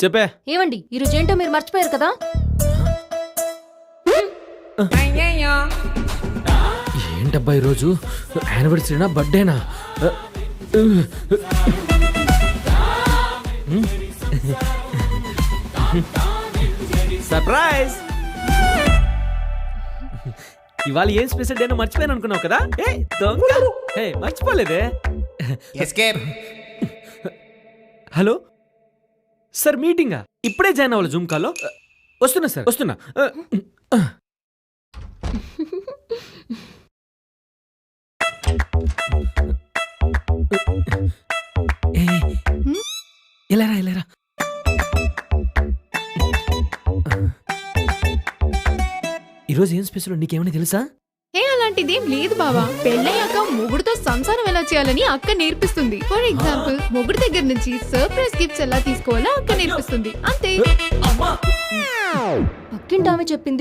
చెప్పే. ఏమండి ఈరోజు ఏంటో మీరు మర్చిపోయారు కదా. ఏంటబ్బా ఈరోజు యానివర్సరీనా బర్త్డేనా? సర్ప్రైజ్. ఇవాళ ఏం స్పెషల్ డేనో మర్చిపోయాను అనుకున్నావు కదా. మర్చిపోలేదే. హలో సార్, మీటింగా? ఇప్పుడే జాయిన్ అవ్వాలి జూమ్ కాల్లో. వస్తున్నా సార్, వస్తున్నా. ఎలారా ఎలారా. ఈరోజు ఏం స్పెషల్ నీకేమైనా తెలుసా? అలాంటిదేం లేదు బావా. పెళ్ళయ్యాక మొగుడుతో సంసారం ఎలా చేయాలని అక్క నేర్పిస్తుంది. ఫర్ ఎగ్జాంపుల్, మొగుడు దగ్గర నుంచి సర్ప్రైజ్ గిఫ్ట్స్ ఎలా తీసుకోవాలో అక్క నేర్పిస్తుంది. అంతే. పక్కింటి ఆమె చెప్పింది